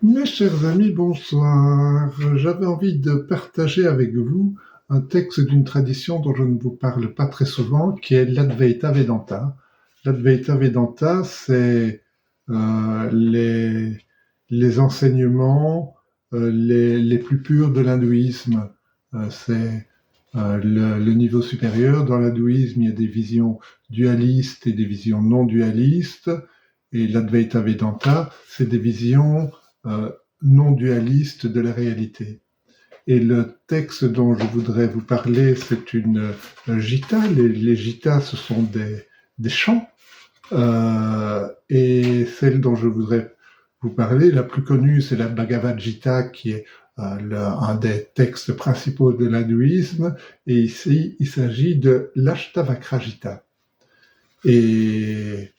Mes chers amis, bonsoir. J'avais envie de partager avec vous un texte d'une tradition dont je ne vous parle pas très souvent, qui est l'Advaita Vedanta. L'Advaita Vedanta, c'est les enseignements les plus purs de l'hindouisme. C'est le niveau supérieur. Dans l'hindouisme, il y a des visions dualistes et des visions non dualistes. Et l'Advaita Vedanta, c'est des visions non dualiste de la réalité. Et le texte dont je voudrais vous parler, c'est une gita. Les gitas, ce sont des chants. Et celle dont je voudrais vous parler, la plus connue, c'est la Bhagavad Gita, qui est un des textes principaux de l'hindouisme. Et ici, il s'agit de l'Ashtavakra Gita. Et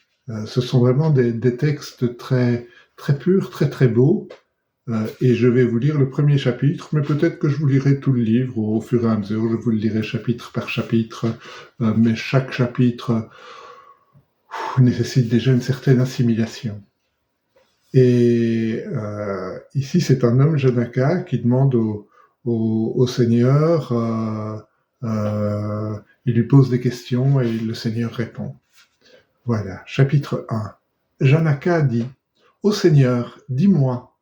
ce sont vraiment des textes très, très purs, très, très beaux. Et je vais vous lire le premier chapitre, mais peut-être que je vous lirai tout le livre au fur et à mesure. Je vous le lirai chapitre par chapitre, mais chaque chapitre nécessite déjà une certaine assimilation. Et ici, c'est un homme, Janaka, qui demande au Seigneur, il lui pose des questions et le Seigneur répond. Voilà, chapitre 1. Janaka dit « Ô Seigneur, dis-moi,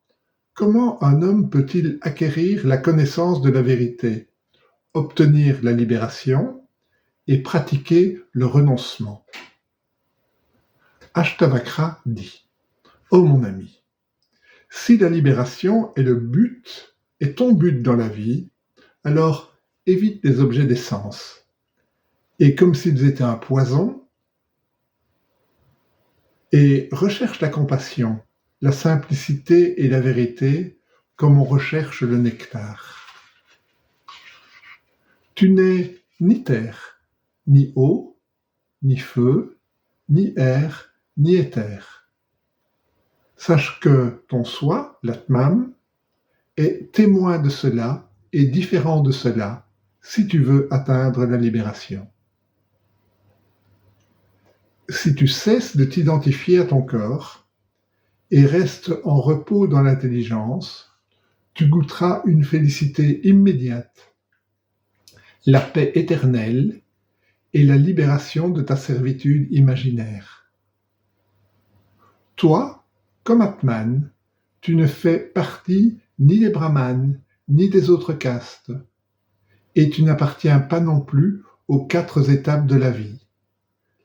comment un homme peut-il acquérir la connaissance de la vérité, obtenir la libération et pratiquer le renoncement ?» Ashtavakra dit « Ô mon ami, si la libération est ton but dans la vie, alors évite les objets des sens. Et comme s'ils étaient un poison, et recherche la compassion, la simplicité et la vérité comme on recherche le nectar. Tu n'es ni terre, ni eau, ni feu, ni air, ni éther. Sache que ton soi, l'Atman, est témoin de cela et différent de cela si tu veux atteindre la libération. Si tu cesses de t'identifier à ton corps et restes en repos dans l'intelligence, tu goûteras une félicité immédiate, la paix éternelle et la libération de ta servitude imaginaire. Toi, comme Atman, tu ne fais partie ni des brahmanes ni des autres castes, et tu n'appartiens pas non plus aux 4 étapes de la vie.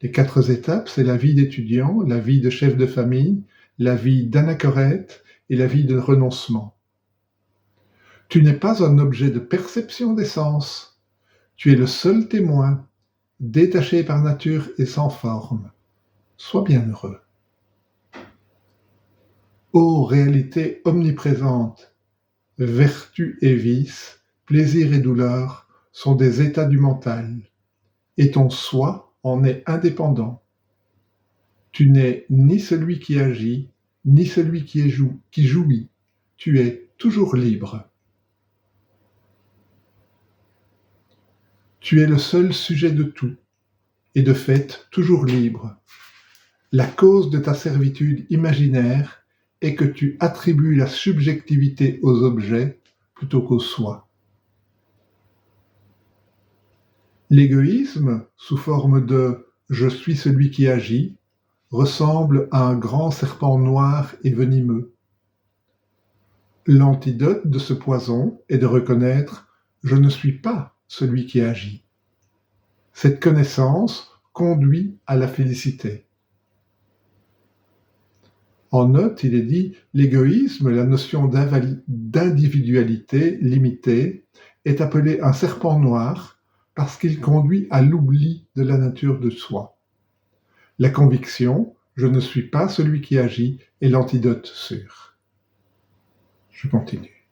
Les 4 étapes, c'est la vie d'étudiant, la vie de chef de famille, la vie d'anachorète et la vie de renoncement. Tu n'es pas un objet de perception des sens. Tu es le seul témoin, détaché par nature et sans forme. Sois bien heureux. Ô réalité omniprésente, vertu et vice, plaisir et douleur sont des états du mental, et ton soi en est indépendant. Tu n'es ni celui qui agit, ni celui qui jouit. Tu es toujours libre. Tu es le seul sujet de tout, et de fait toujours libre. La cause de ta servitude imaginaire est que tu attribues la subjectivité aux objets plutôt qu'au soi. L'égoïsme, sous forme de « je suis celui qui agit », ressemble à un grand serpent noir et venimeux. L'antidote de ce poison est de reconnaître « je ne suis pas celui qui agit ». Cette connaissance conduit à la félicité. En note, il est dit « l'égoïsme, la notion d'individualité limitée, est appelé un serpent noir parce qu'il conduit à l'oubli de la nature de soi. La conviction « je ne suis pas celui qui agit » est l'antidote sûr. Je continue.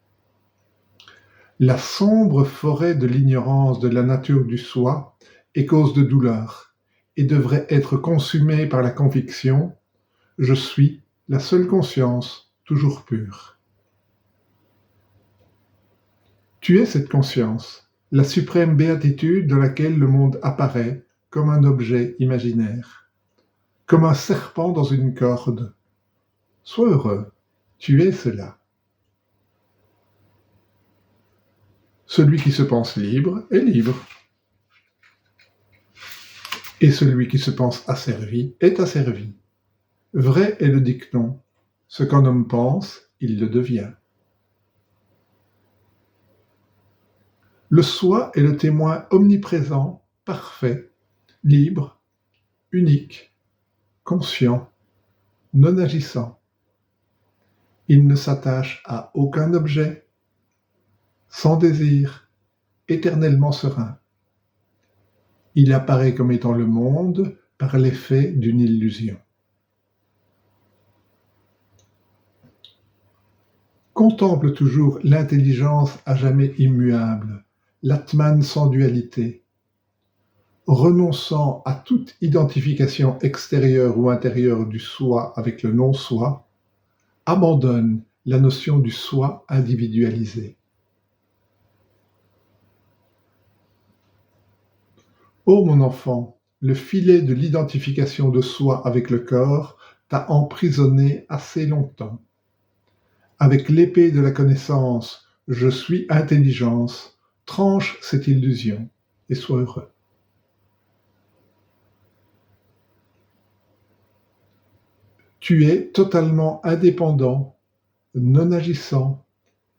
La sombre forêt de l'ignorance de la nature du soi est cause de douleur et devrait être consumée par la conviction « je suis la seule conscience, toujours pure ». Tu es cette conscience, la suprême béatitude dans laquelle le monde apparaît comme un objet imaginaire, comme un serpent dans une corde. Sois heureux, tu es cela. Celui qui se pense libre est libre. Et celui qui se pense asservi est asservi. Vrai est le dicton, ce qu'un homme pense, il le devient. Le soi est le témoin omniprésent, parfait, libre, unique, conscient, non agissant. Il ne s'attache à aucun objet, sans désir, éternellement serein. Il apparaît comme étant le monde par l'effet d'une illusion. Contemple toujours l'intelligence à jamais immuable, l'Atman sans dualité. Renonçant à toute identification extérieure ou intérieure du soi avec le non-soi, abandonne la notion du soi individualisé. Ô mon enfant, le filet de l'identification de soi avec le corps t'a emprisonné assez longtemps. Avec l'épée de la connaissance, je suis intelligence, tranche cette illusion et sois heureux. Tu es totalement indépendant, non agissant,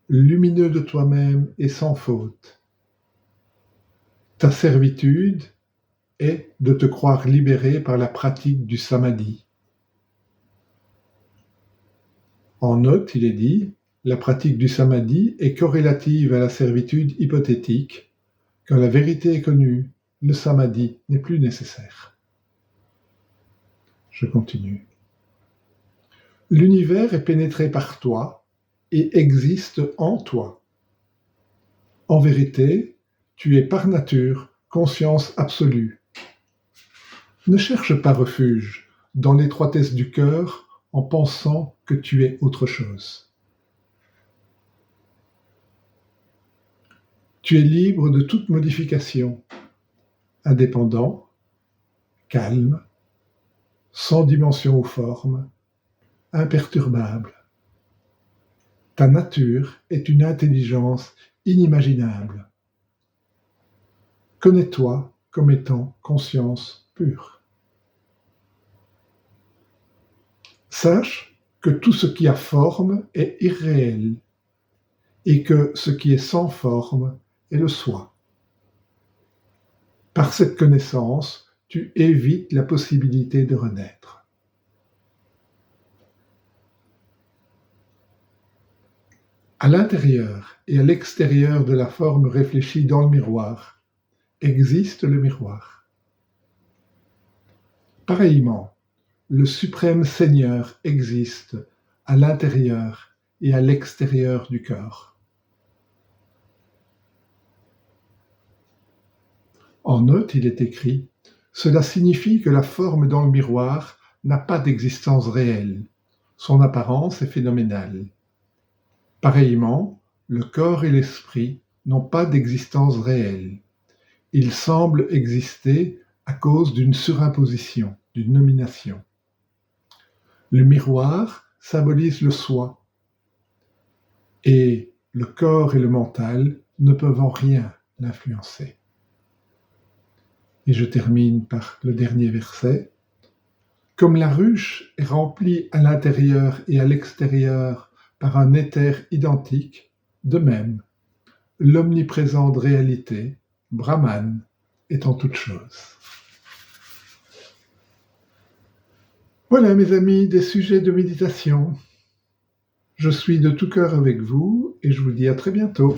lumineux de toi-même et sans faute. Ta servitude est de te croire libéré par la pratique du samadhi. En note, il est dit, la pratique du samadhi est corrélative à la servitude hypothétique. Quand la vérité est connue, le samadhi n'est plus nécessaire. Je continue. L'univers est pénétré par toi et existe en toi. En vérité, tu es par nature conscience absolue. Ne cherche pas refuge dans l'étroitesse du cœur en pensant que tu es autre chose. Tu es libre de toute modification, indépendant, calme, sans dimension ou forme, imperturbable. Ta nature est une intelligence inimaginable. Connais-toi comme étant conscience pure. Sache que tout ce qui a forme est irréel et que ce qui est sans forme est le soi. Par cette connaissance, tu évites la possibilité de renaître. À l'intérieur et à l'extérieur de la forme réfléchie dans le miroir, existe le miroir. Pareillement, le suprême Seigneur existe à l'intérieur et à l'extérieur du cœur. En note, il est écrit « Cela signifie que la forme dans le miroir n'a pas d'existence réelle. Son apparence est phénoménale. Pareillement, le corps et l'esprit n'ont pas d'existence réelle. Ils semblent exister à cause d'une surimposition, d'une nomination. Le miroir symbolise le soi, et le corps et le mental ne peuvent en rien l'influencer. » Et je termine par le dernier verset. « Comme la ruche est remplie à l'intérieur et à l'extérieur par un éther identique, de même, l'omniprésente réalité, Brahman, est en toute chose. » Voilà, mes amis, des sujets de méditation. Je suis de tout cœur avec vous et je vous dis à très bientôt.